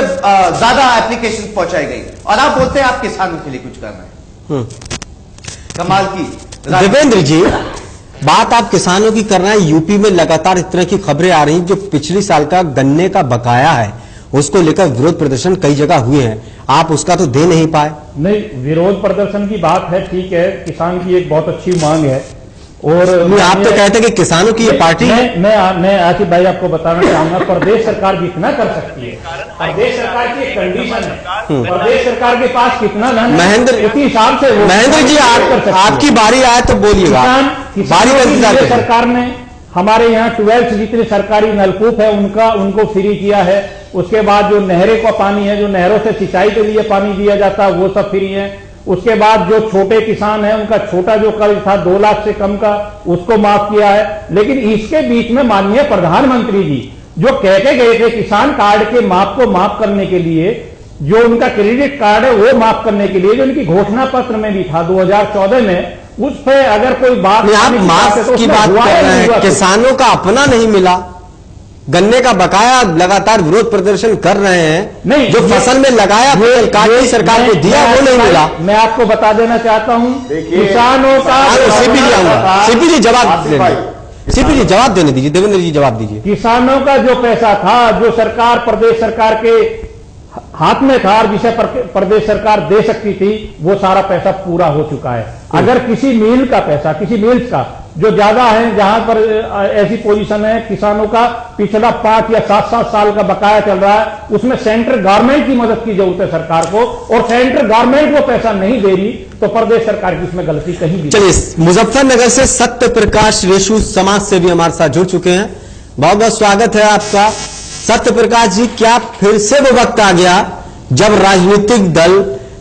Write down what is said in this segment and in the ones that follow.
ज्यादा एप्लीकेशन पहुंचाई गई और आप बोलते हैं आप किसानों के लिए कुछ करना है। कमाल की। देवेंद्र जी, बात आप किसानों की कर रहे हैं। यूपी में लगातार इस तरह की खबरें आ रही हैं, जो पिछले साल का गन्ने का बकाया है उसको लेकर विरोध प्रदर्शन कई जगह हुए हैं, आप उसका तो दे नहीं पाए। नहीं, विरोध प्रदर्शन की बात है, ठीक है, किसान की एक बहुत अच्छी मांग है। और आप तो कहते हैं कि किसानों की ये पार्टी है। मैं आसिफ भाई आपको बताना चाहूंगा, प्रदेश सरकार जितना कर सकती है, प्रदेश सरकार की एक कंडीशन है, प्रदेश सरकार के पास कितना धन है महेंद्र, उसी हिसाब से महेंद्र जी आपकी बारी आए तो बोलिएगा। किसान सरकार ने हमारे यहाँ 12 जितने सरकारी नलकूप है उनको फ्री किया है। उसके बाद जो नहरें का पानी है, जो नहरों से सिंचाई के लिए पानी दिया जाता है, वो सब फ्री है। उसके बाद जो छोटे किसान है उनका छोटा जो कर्ज था 2 लाख से कम का, उसको माफ किया है। लेकिन इसके बीच में माननीय प्रधानमंत्री जी जो कहते गए थे किसान कार्ड के माफ को माफ करने के लिए, जो उनका क्रेडिट कार्ड है वो माफ करने के लिए, जो उनकी घोषणा पत्र में भी था 2014 में, उस पर अगर कोई बात आप माफ की बात कर रहे हैं, किसानों का अपना नहीं मिला, गन्ने का बकाया लगातार विरोध प्रदर्शन कर रहे हैं। नहीं, जो फसल में लगाया कांग्रेस सरकार को दिया वो नहीं मिला। मैं आपको बता देना चाहता हूं, किसानों का सीपी जी जवाब देने दीजिए। देवेंद्र जी जवाब दीजिए। किसानों का जो पैसा था, जो सरकार प्रदेश सरकार के हाथ में था और जिसे प्रदेश सरकार दे सकती थी, वो सारा पैसा पूरा हो चुका है। अगर किसी मिल का पैसा, किसी मिल्स का जो ज्यादा है, जहां पर ऐसी पोजीशन है किसानों का पिछला 5 या 7 साल का बकाया चल रहा है, उसमें सेंट्रल गवर्नमेंट की मदद की जरूरत है सरकार को, और सेंट्रल गवर्नमेंट वो पैसा नहीं दे रही, तो प्रदेश सरकार की इसमें गलती कहीं भी। चलिए, मुजफ्फरनगर से सत्य प्रकाश रेशु समाज सेवी हमारे साथ जुड़ चुके हैं। बहुत बहुत स्वागत है आपका। सत्य प्रकाश जी, क्या फिर से वो वक्त आ गया जब राजनीतिक दल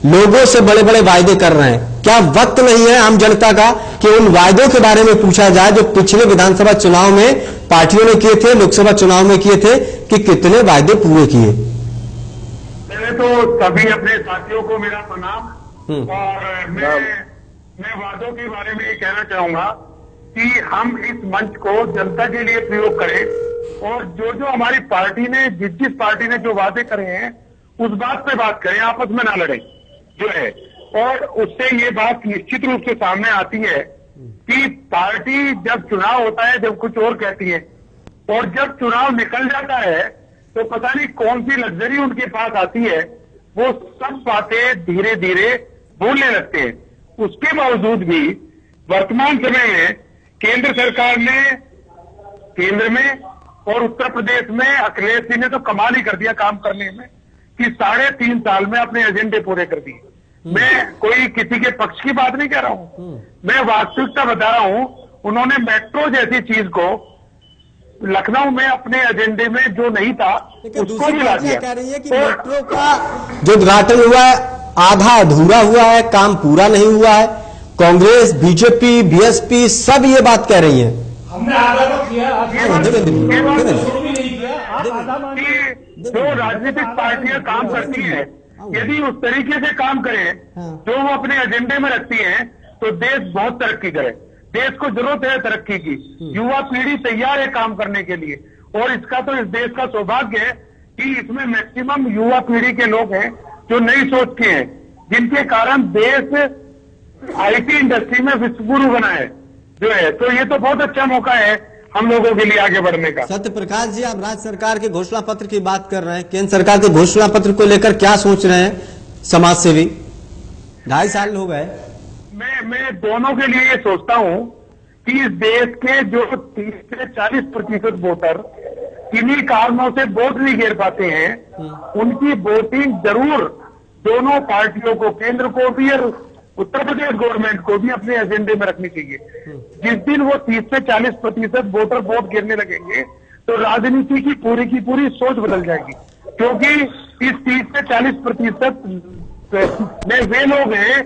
लोगों से बड़े बड़े वायदे कर रहे हैं? क्या वक्त नहीं है आम जनता का कि उन वायदों के बारे में पूछा जाए जो पिछले विधानसभा चुनाव में पार्टियों ने किए थे, लोकसभा चुनाव में किए थे, कि कितने वायदे पूरे किए? पहले तो सभी अपने साथियों को मेरा प्रणाम। और मैं वादों के बारे में ये कहना चाहूंगा कि हम इस मंच को जनता के लिए प्रयोग करें, और जो हमारी पार्टी ने, जिस पार्टी ने जो वादे करे हैं उस बात पे बात करें, आपस में ना लड़ें जो है। और उससे ये बात निश्चित रूप से सामने आती है कि पार्टी जब चुनाव होता है जब कुछ और कहती है, और जब चुनाव निकल जाता है तो पता नहीं कौन सी लग्जरी उनके पास आती है, वो सब बातें धीरे धीरे बोलने लगते हैं। उसके बावजूद भी वर्तमान समय में केंद्र सरकार ने, केंद्र में और उत्तर प्रदेश में अखिलेश जी ने तो कमाल ही कर दिया काम करने में, कि 3.5 साल में अपने एजेंडे पूरे कर दिए। मैं कोई किसी के पक्ष की बात नहीं कह रहा हूं, मैं वास्तविकता बता रहा हूं। उन्होंने मेट्रो जैसी चीज को लखनऊ में अपने एजेंडे में जो नहीं था उसको भी ला दिया। कह रही है कि मेट्रो का जो उद्घाटन हुआ है आधा अधूरा हुआ है, काम पूरा नहीं हुआ है। कांग्रेस, बीजेपी, बीएसपी सब ये बात कह रही है। हमने आधा तो किया, जो राजनीतिक पार्टियां काम करती हैं, यदि उस तरीके से काम करें जो वो अपने एजेंडे में रखती हैं, तो देश बहुत तरक्की करे। देश को जरूरत है तरक्की की, युवा पीढ़ी तैयार है काम करने के लिए, और इसका तो इस देश का सौभाग्य है कि इसमें मैक्सिमम युवा पीढ़ी के लोग हैं जो नई सोच के हैं, जिनके कारण देश आईटी इंडस्ट्री में विश्वगुरु बना है जो है। तो ये तो बहुत अच्छा मौका है हम लोगों के लिए आगे बढ़ने का। सत्य प्रकाश जी, आप राज्य सरकार के घोषणा पत्र की बात कर रहे हैं, केंद्र सरकार के घोषणा पत्र को लेकर क्या सोच रहे हैं समाज सेवी? 2.5 साल हो गए। मैं दोनों के लिए ये सोचता हूं कि इस देश के जो 30 से 40% वोटर किन्हीं कारणों से वोट नहीं गिर पाते हैं, उनकी वोटिंग जरूर दोनों पार्टियों को, केंद्र को भी और उत्तर प्रदेश गवर्नमेंट को भी अपने एजेंडे में रखनी चाहिए। जिस दिन वो 30 से 40% वोटर वोट गिरने लगेंगे तो राजनीति की पूरी सोच बदल जाएगी, क्योंकि इस 30 से 40% में वे लोग हैं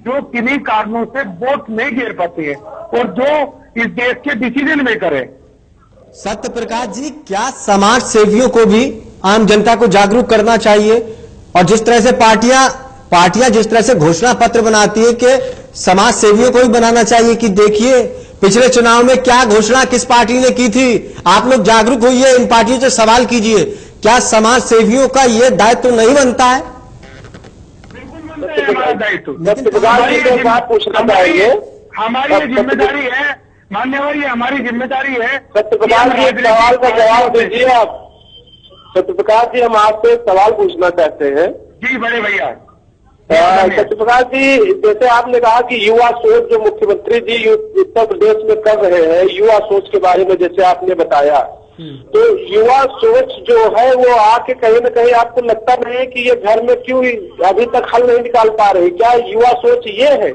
जो किन्हीं कारणों से वोट नहीं गिर पाते हैं और जो इस देश के डिसीजन मेकर है। सत्य प्रकाश जी, क्या समाज सेवियों को भी आम जनता को जागरूक करना चाहिए? और जिस तरह से पार्टियां जिस तरह से घोषणा पत्र बनाती है कि समाज सेवियों को भी बनाना चाहिए कि देखिए पिछले चुनाव में क्या घोषणा किस पार्टी ने की थी, आप लोग जागरूक होइए, इन पार्टियों से सवाल कीजिए। क्या समाज सेवियों का ये दायित्व तो नहीं बनता है? बिल्कुल बनता है हमारा दायित्व। पूछना चाहेंगे, हमारी ये जिम्मेदारी है मान्यवर, ये हमारी जिम्मेदारी है। सत्यप्रकाश जी, एक सवाल का जवाब दीजिए आप। सत्यप्रकाश जी, हम आपसे सवाल पूछना चाहते हैं। जी बड़े भैया। सत्यप्रकाश जी, जैसे आपने कहा कि युवा सोच जो मुख्यमंत्री जी उत्तर प्रदेश में कर रहे हैं, युवा सोच के बारे में जैसे आपने बताया, तो युवा सोच जो है वो आके कहीं न कहीं आपको लगता नहीं है कि ये घर में क्यों अभी तक हल नहीं निकाल पा रही? क्या युवा सोच ये है?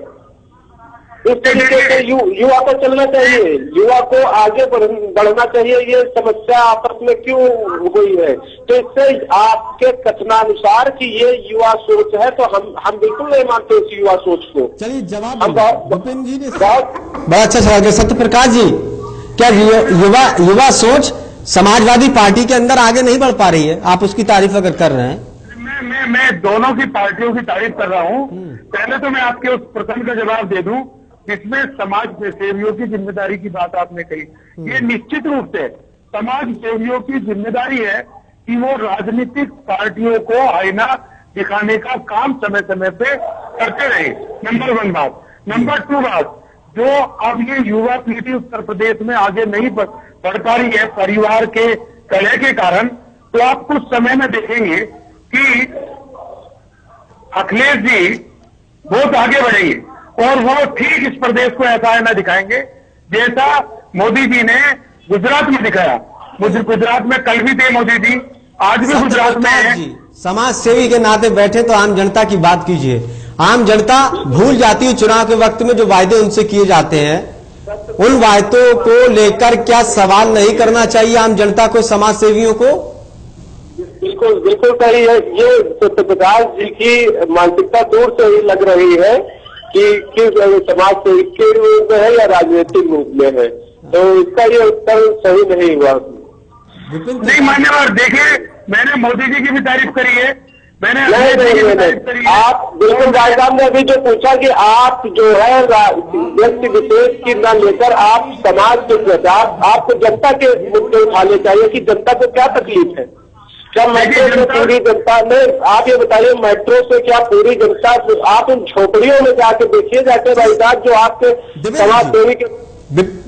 इस तरीके से युवा को चलना चाहिए, युवा को आगे बढ़ना चाहिए। ये समस्या आपस में क्यों हुई है? तो इससे आपके कथनानुसार कि ये युवा सोच है, तो हम बिल्कुल नहीं मानते इस युवा सोच को। चलिए जवाब विपिन जी ने बड़ा अच्छा सवाल किया। सत्यप्रकाश जी, क्या युवा सोच समाजवादी पार्टी के अंदर आगे नहीं बढ़ पा रही है? आप उसकी तारीफ अगर कर रहे हैं। मैं दोनों की पार्टियों की तारीफ कर रहा हूँ। पहले तो मैं आपके उस प्रश्न का जवाब दे दूं जिसमें समाज सेवियों की जिम्मेदारी की बात आपने कही। ये निश्चित रूप से समाज सेवियों की जिम्मेदारी है कि वो राजनीतिक पार्टियों को आईना दिखाने का काम समय समय पे करते रहे। नंबर 1 बात। नंबर 2 बात, जो अब ये युवा पीढ़ी उत्तर प्रदेश में आगे नहीं बढ़ पा रही है परिवार के कलह के कारण, तो आप कुछ समय में देखेंगे कि अखिलेश जी बहुत आगे बढ़ेंगे और वो ठीक इस प्रदेश को ऐसा आईना दिखाएंगे जैसा मोदी जी ने गुजरात में दिखाया। गुजरात में कल भी थे मोदी जी, आज भी गुजरात में है। समाज सेवी के नाते बैठे तो आम जनता की बात कीजिए। आम जनता भूल जाती है चुनाव के वक्त में जो वायदे उनसे किए जाते हैं, उन वायदों को लेकर क्या सवाल नहीं करना चाहिए आम जनता को, समाज सेवियों को? बिल्कुल बिल्कुल सही है। ये सत्यप्रकाश जी की मानसिकता दूर से ही लग रही है कि समाज सेविक के रूप में है या राजनीतिक रूप में है, तो इसका ये उत्तर सही नहीं हुआ। नहीं मान्यवर, देखिए मैंने मोदी जी की भी तारीफ करी है, मैंने नहीं। आप बिल्कुल भाई साहब ने अभी जो पूछा कि आप जो है व्यक्ति विशेष की न लेकर आप समाज के प्रचार, आपको जनता के मुद्दे उठाने चाहिए कि जनता को क्या तकलीफ है। क्या मेट्रो से पूरी जनता ने, आप ये बताइए मेट्रो से क्या पूरी जनता, आप उन झोपड़ियों में जाके देखिए जाके भाई साहब जो आपके समाज सेवी के।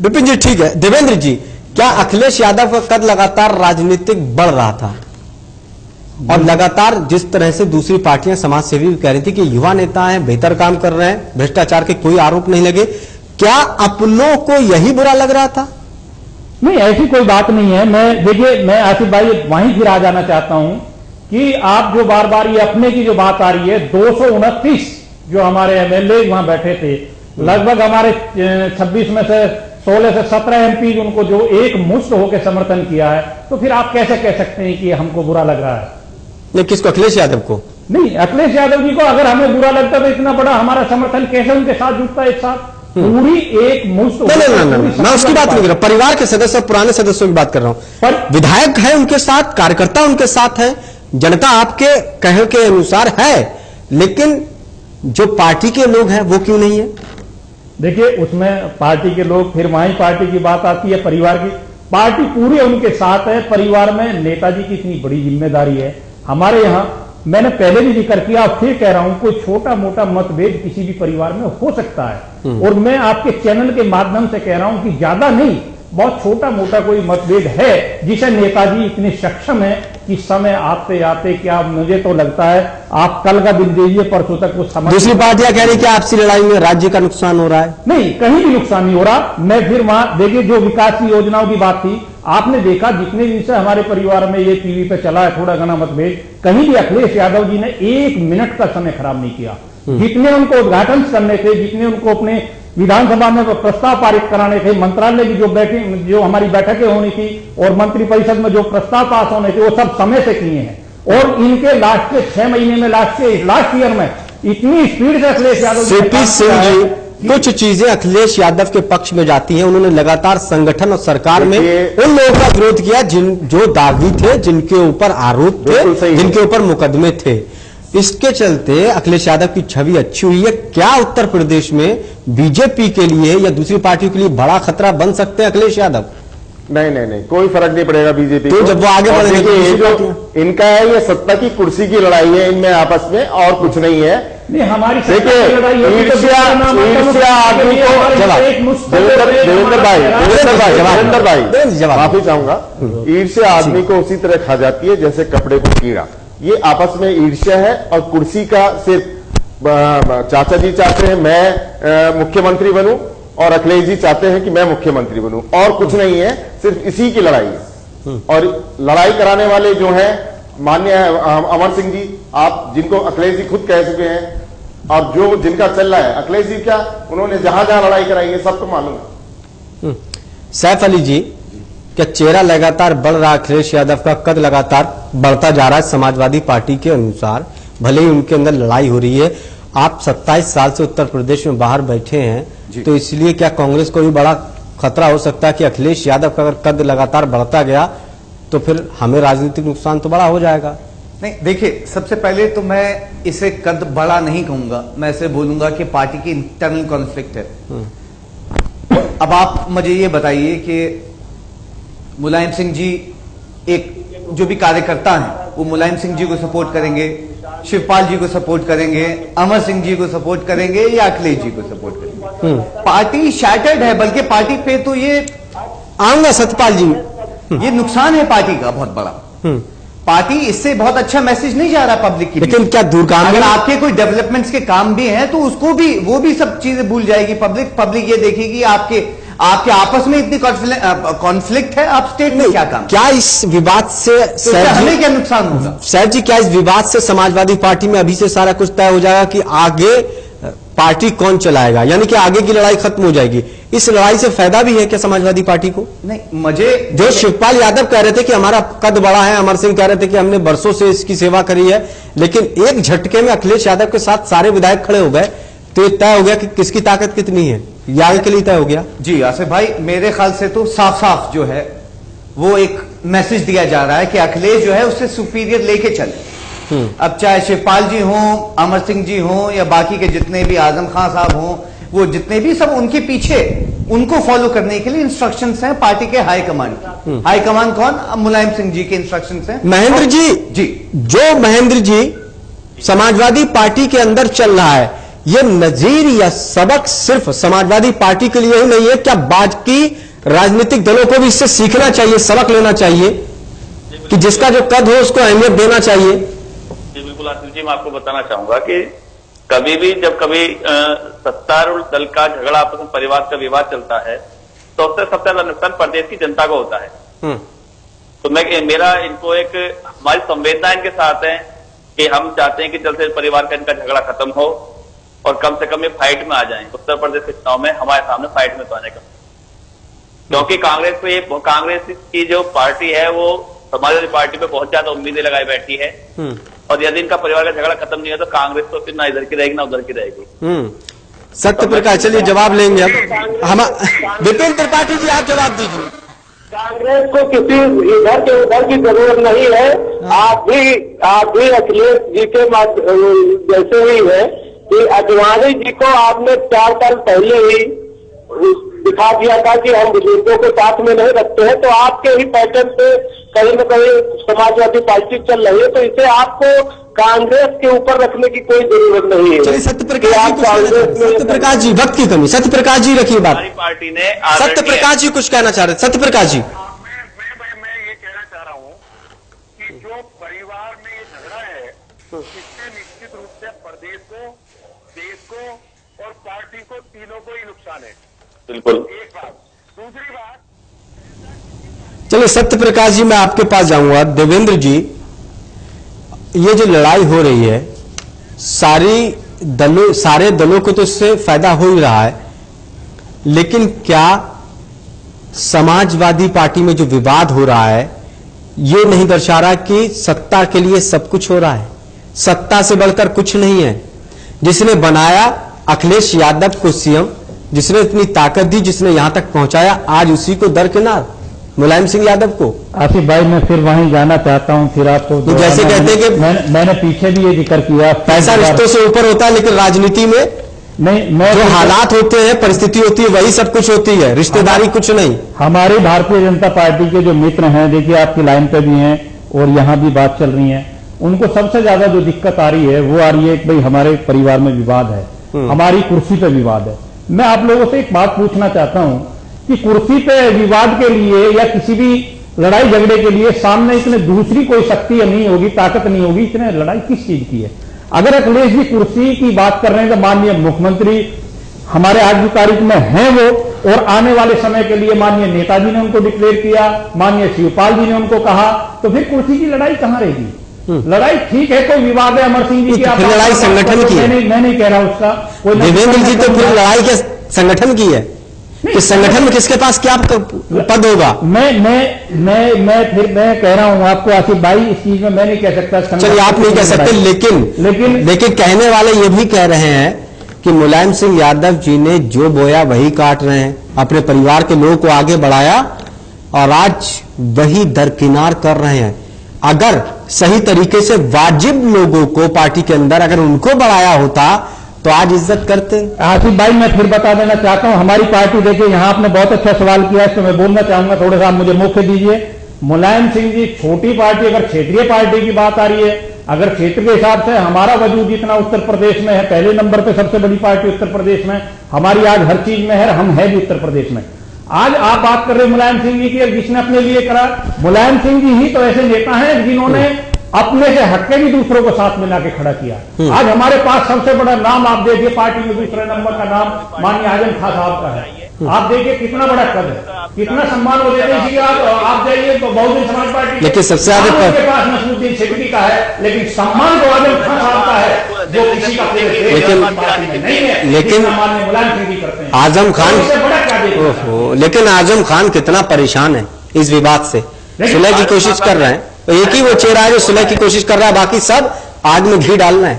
विपिन जी ठीक है। देवेंद्र जी, क्या अखिलेश यादव का कद लगातार राजनीतिक बढ़ रहा था और लगातार जिस तरह से दूसरी पार्टियां समाज सेवी कह रही थी कि युवा नेता हैं, बेहतर काम कर रहे हैं, भ्रष्टाचार के कोई आरोप नहीं लगे, क्या अपनों को यही बुरा लग रहा था? नहीं, ऐसी कोई बात नहीं है। मैं आसिफ भाई वहीं फिर आ जाना चाहता हूं कि आप जो बार बार ये अपने की जो बात आ रही है, 229 जो हमारे एमएलए वहां बैठे थे, लगभग हमारे 26 में से 16 से 17 एमपी उनको जो एक मुश्त होकर समर्थन किया है, तो फिर आप कैसे कह सकते हैं कि हमको बुरा लग रहा है? नहीं, किसको? अखिलेश यादव को? नहीं, अखिलेश यादव जी को अगर हमें बुरा लगता तो इतना बड़ा हमारा समर्थन कैसे उनके साथ जुटता है एक साथ? पूरी एक मुश्त। नहीं, मैं उसकी बात नहीं कर रहा, परिवार के सदस्य, पुराने सदस्यों की बात कर रहा हूं। विधायक है उनके साथ, कार्यकर्ता उनके साथ है, जनता आपके कहे के अनुसार है, लेकिन जो पार्टी के लोग हैं वो क्यों नहीं है? देखिए, उसमें पार्टी के लोग, फिर वहीं पार्टी की बात आती है, परिवार की। पार्टी पूरे उनके साथ है। परिवार में नेताजी की इतनी बड़ी जिम्मेदारी है। हमारे यहां मैंने पहले भी जिक्र किया, अब फिर कह रहा हूं, कोई छोटा मोटा मतभेद किसी भी परिवार में हो सकता है, और मैं आपके चैनल के माध्यम से कह रहा हूं कि ज्यादा नहीं, बहुत छोटा मोटा कोई मतभेद है जिसे नेताजी इतने सक्षम है कि समय आते आते, क्या मुझे तो लगता है आप कल का दिन दीजिए, परसों तक वो समझ। दूसरी पार्टियां कह रही कि आपसी लड़ाई में राज्य का नुकसान हो रहा है। नहीं, कहीं भी नुकसान नहीं हो रहा। मैं फिर वहां देखिए, जो विकास की योजनाओं की बात थी, आपने देखा जितने दिन से हमारे परिवार में ये टीवी पे चला है थोड़ा घना मतभेद, कहीं भी अखिलेश यादव जी ने 1 मिनट का समय खराब नहीं किया। जितने उनको उद्घाटन करने थे, जितने उनको अपने विधानसभा में प्रस्ताव पारित कराने थे, मंत्रालय की जो हमारी बैठकें होनी थी और मंत्रिपरिषद में जो प्रस्ताव पास होने थे, वो सब समय से किए हैं। और इनके लास्ट के 6 महीने में, लास्ट ईयर में इतनी स्पीड से अखिलेश यादव सीपी सिंह जी, कुछ चीजें अखिलेश यादव के पक्ष में जाती हैं। उन्होंने लगातार संगठन और सरकार में उन लोगों का विरोध किया जो दागी थे, जिनके ऊपर आरोप थे, जिनके ऊपर मुकदमे थे। इसके चलते अखिलेश यादव की छवि अच्छी हुई है। क्या उत्तर प्रदेश में बीजेपी के लिए या दूसरी पार्टियों के लिए बड़ा खतरा बन सकते हैं अखिलेश यादव? नहीं, कोई फर्क नहीं पड़ेगा बीजेपी तो जब वो आगे और बढ़ेंगे तो देखिए, ये दूसरी जो इनका है, ये सत्ता की कुर्सी की लड़ाई है इनमें आपस में, और कुछ नहीं है। नहीं, हमारी देखिए, ईर्ष्या आदमी को, देवेंद्र भाई माफी चाहूंगा, ईर्ष्या आदमी को उसी तरह खा जाती है जैसे कपड़े को कीड़ा। ये आपस में ईर्ष्या है, और कुर्सी का सिर्फ चाचा जी चाहते हैं मैं मुख्यमंत्री बनूं, और अखिलेश जी चाहते हैं कि मैं मुख्यमंत्री बनूं, और कुछ नहीं है, सिर्फ इसी की लड़ाई है। और लड़ाई कराने वाले जो हैं माननीय अमर सिंह जी, आप जिनको अखिलेश जी खुद कह चुके हैं, और जो जिनका चल रहा है, अखिलेश जी क्या, उन्होंने जहां जहां लड़ाई कराई है सबको मालूम है। सैफ अली जी, क्या चेहरा लगातार बढ़ रहा, अखिलेश यादव का कद लगातार बढ़ता जा रहा है समाजवादी पार्टी के अनुसार, भले ही उनके अंदर लड़ाई हो रही है। आप 27 साल से उत्तर प्रदेश में बाहर बैठे हैं, तो इसलिए क्या कांग्रेस को भी बड़ा खतरा हो सकता है कि अखिलेश यादव का अगर कद लगातार बढ़ता गया तो फिर हमें राजनीतिक नुकसान तो बड़ा हो जाएगा? नहीं, देखिए, सबसे पहले तो मैं इसे कद बड़ा नहीं कहूंगा, मैं इसे बोलूंगा कि पार्टी की इंटरनल कॉन्फ्लिक्ट है। अब आप मुझे ये बताइए कि मुलायम सिंह जी एक जो भी कार्यकर्ता हैं वो मुलायम सिंह जी को सपोर्ट करेंगे, शिवपाल जी को सपोर्ट करेंगे, अमर सिंह जी को सपोर्ट करेंगे, या अखिलेश जी को सपोर्ट करेंगे? पार्टी शैटर्ड है, बल्कि पार्टी पे तो ये आऊंगा सतपाल जी, ये नुकसान है पार्टी का बहुत बड़ा। पार्टी इससे बहुत अच्छा मैसेज नहीं जा रहा पब्लिक की। लेकिन क्या दूरगामी, अगर आपके कोई डेवलपमेंट्स के काम भी हैं तो उसको भी, वो भी सब चीजें भूल जाएगी पब्लिक ये देखेगी आपके आपस में इतनी कॉन्फ्लिक्ट है, आप स्टेट में क्या काम, क्या इस विवाद से हमें क्या नुकसान होगा? सैफ जी, क्या इस विवाद से समाजवादी पार्टी में अभी से सारा कुछ तय हो जाएगा कि आगे पार्टी कौन चलाएगा, यानी कि आगे की लड़ाई खत्म हो जाएगी? इस लड़ाई से फायदा भी है क्या समाजवादी पार्टी को? नहीं, मुझे जो शिवपाल यादव कह रहे थे कि हमारा कद बड़ा है, अमर सिंह कह रहे थे कि हमने बरसों से इसकी सेवा करी है, लेकिन एक झटके में अखिलेश यादव के साथ सारे विधायक खड़े हो गए, तो ये तय हो गया कि किसकी ताकत कितनी है, ये आगे के लिए तय हो गया। जी आसिफ भाई, मेरे ख्याल से तो साफ साफ जो है वो एक मैसेज दिया जा रहा है कि अखिलेश जो है उससे सुपीरियर लेके चले। अब चाहे शिवपाल जी हों, अमर सिंह जी हों, या बाकी के जितने भी, आजम खान साहब हों, वो जितने भी, सब उनके पीछे उनको फॉलो करने के लिए इंस्ट्रक्शंस हैं पार्टी के हाईकमान की। हाईकमान कौन? मुलायम सिंह जी के इंस्ट्रक्शंस हैं। महेंद्र जी, जो महेंद्र जी समाजवादी पार्टी के अंदर चल रहा है, ये नजीर या सबक सिर्फ समाजवादी पार्टी के लिए ही नहीं है, क्या बाकी राजनीतिक दलों को भी इससे सीखना चाहिए, सबक लेना चाहिए कि जिसका जो कद हो उसको अहमियत देना चाहिए? जी बिल्कुल आसिफ जी, मैं आपको बताना चाहूंगा कि कभी भी जब कभी सत्तारूढ़ दल का झगड़ा, आपस में परिवार का विवाद चलता है, तो उससे सबसे ज्यादा नुकसान प्रदेश की जनता को होता है। तो मेरा इनको एक, हमारी संवेदना इनके साथ है कि हम चाहते हैं कि जल्द से परिवार का इनका झगड़ा खत्म हो और कम से कम ये फाइट में आ जाएं। उत्तर प्रदेश के चुनाव में हमारे सामने फाइट में तो आने का, क्योंकि कांग्रेस की जो पार्टी है वो समाजवादी पार्टी पे बहुत ज्यादा उम्मीदें लगाई बैठी है, और यदि इनका परिवार का झगड़ा खत्म नहीं है तो कांग्रेस तो फिर ना इधर की रहेगी ना उधर की रहेगी। सत्य प्रकाश, चलिए जवाब लेंगे अब हम। विपिन त्रिपाठी जी, आप जवाब दीजिए। कांग्रेस को किसी इधर के उधर की जरूरत नहीं है। आप भी अखिलेश जी के जैसे ही है कि अडवाणी जी को आपने 4 साल पहले ही दिखा दिया था कि हम बुजुर्गों को साथ में नहीं रखते हैं, तो आपके ही पैटर्न पे कहीं न कहीं समाजवादी पार्टी चल रही है, तो इसे आपको कांग्रेस के ऊपर रखने की कोई जरूरत नहीं है। चलिए सत्यप्रकाश जी, वक्त की कमी, सत्यप्रकाश जी रखिए बात। पार्टी ने सत्यप्रकाश जी कुछ कहना चाह रहे, सत्यप्रकाश जी। मैं ये कहना चाह रहा हूँ कि जो परिवार में ये झगड़ा है, इससे निश्चित रूप से प्रदेश को, देश को और पार्टी को, तीनों को ही नुकसान है। बिल्कुल। एक बात। दूसरी बात, चलिए सत्यप्रकाश जी, मैं आपके पास जाऊंगा। देवेंद्र जी, ये जो लड़ाई हो रही है, सारे दलों को तो इससे फायदा हो ही रहा है, लेकिन क्या समाजवादी पार्टी में जो विवाद हो रहा है ये नहीं दर्शा रहा कि सत्ता के लिए सब कुछ हो रहा है? सत्ता से बढ़कर कुछ नहीं है। जिसने बनाया अखिलेश यादव को सीएम, जिसने इतनी ताकत दी, जिसने यहां तक पहुंचाया, आज उसी को दरकिनार मुलायम सिंह यादव को। आसिफ भाई, मैं फिर वहीं जाना चाहता हूं, फिर आपको तो जैसे कहते हैं कि मैंने पीछे भी ये जिक्र किया, पैसा रिश्तों से ऊपर होता है, लेकिन राजनीति में नहीं, मैं जो हालात होते हैं, परिस्थिति होती है, वही सब कुछ होती है, रिश्तेदारी कुछ नहीं। हमारी भारतीय जनता पार्टी के जो मित्र हैं, देखिए आपकी लाइन पे भी हैं और यहां भी बात चल रही है, उनको सबसे ज्यादा जो दिक्कत आ रही है वो आ रही है कि भाई हमारे परिवार में विवाद है, हमारी कुर्सी पे विवाद है। मैं आप लोगों से एक बात पूछना चाहता हूं कि कुर्सी पे विवाद के लिए या किसी भी लड़ाई झगड़े के लिए सामने इतने दूसरी कोई शक्ति नहीं होगी, ताकत नहीं होगी, इतने लड़ाई किस चीज की है? अगर अखिलेश जी कुर्सी की बात कर रहे हैं तो माननीय मुख्यमंत्री हमारे आज की तारीख में हैं वो, और आने वाले समय के लिए माननीय नेताजी ने उनको डिक्लेयर किया, माननीय शिवपाल जी ने उनको कहा, तो फिर कुर्सी की लड़ाई कहां रहेगी? लड़ाई ठीक है, कोई विवाद है अमर सिंह जी की, आप लड़ाई संगठन की है। मैं नहीं कह रहा उसका, देवेंद्र जी तो फिर लड़ाई के संगठन की है कि संगठन में किसके पास क्या पद होगा? मैं कह रहा हूं आपको आसिफ भाई, इस चीज में मैं नहीं कह सकता। चलिए आप नहीं कह सकते, लेकिन कहने वाले ये भी कह रहे हैं कि मुलायम सिंह यादव जी ने जो बोया वही काट रहे हैं, अपने परिवार के लोगों को आगे बढ़ाया और आज वही दरकिनार कर रहे हैं। अगर सही तरीके से वाजिब लोगों को पार्टी के अंदर अगर उनको बढ़ाया होता तो आज इज्जत करते। आसिफ भाई मैं फिर बता देना चाहता हूं, हमारी पार्टी, देखिए यहां आपने बहुत अच्छा सवाल किया है, तो मैं बोलना चाहूंगा, थोड़ा सा मुझे मौके दीजिए। मुलायम सिंह जी छोटी पार्टी, अगर क्षेत्रीय पार्टी की बात आ रही है, अगर क्षेत्र के हिसाब से हमारा वजूद जितना उत्तर प्रदेश में है, पहले नंबर पे सबसे बड़ी पार्टी उत्तर प्रदेश में, हमारी आज हर चीज में है, हम है भी उत्तर प्रदेश में। आज आप बात कर रहे हैं मुलायम सिंह जी की, जिसने अपने लिए करा, मुलायम सिंह जी ही तो ऐसे नेता हैं जिन्होंने अपने से हटके भी दूसरों को साथ मिला के खड़ा किया। आज हमारे पास सबसे बड़ा नाम आप देखिए, पार्टी में दूसरे नंबर का नाम माननीय आजम खान साहब का है। आप देखिए कितना बड़ा कद है, कितना सम्मान वो देते हैं। आप जाइए तो बहुजन समाज पार्टी, लेकिन सबसे ज्यादा के पास नसरुद्दीन सिद्दीकी का है, लेकिन सम्मान तो आजम खान साहब का है, जो किसी का लेकिन माननीय मुलायम सिंह जी करते हैं। आजम खान, बड़ा क्या, लेकिन आजम खान कितना परेशान है इस विवाद से, सुलह की कोशिश कर रहे हैं। एक ही वो चेहरा है जो सुलह की कोशिश कर रहा है, बाकी सब आग में घी डालना है।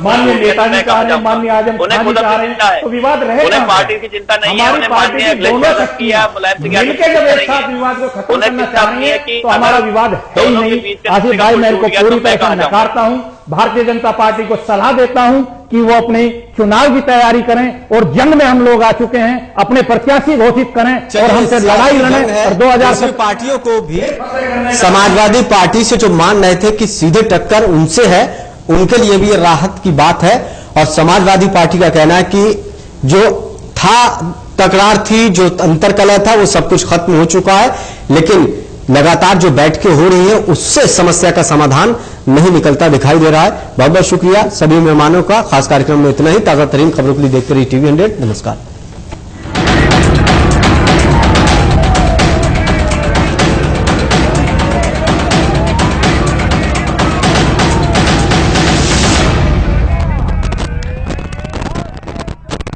माननीय नेताजी का है, माननीय आजम खान जी का है, तो विवाद रहेगा। पार्टी की चिंता नहीं है, हमारी पार्टी की दोनों शक्तियां मिलकर जब एक साथ विवाद को खत्म करना चाह रही है तो हमारा विवाद है ही नहीं। आसिफ भाई मैं इनको पूरी तरह से नकारता हूं, भारतीय जनता पार्टी को सलाह देता हूं कि वो अपने चुनाव की तैयारी करें और जंग में हम लोग आ चुके हैं, अपने प्रत्याशी घोषित करें और हमसे लड़ाई लड़ें। और 2000 पार्टियों को भी समाजवादी पार्टी से जो मान रहे थे कि सीधे टक्कर उनसे है, उनके लिए भी ये राहत की बात है। और समाजवादी पार्टी का कहना है कि जो था तकरार थी, जो अंतरकलह था, वो सब कुछ खत्म हो चुका है, लेकिन लगातार जो बैठकें हो रही है उससे समस्या का समाधान नहीं निकलता दिखाई दे रहा है। बहुत बहुत शुक्रिया सभी मेहमानों का। खास कार्यक्रम में इतना ही। ताजा तरीन खबरों के लिए देखते रहिए TV 100। नमस्कार।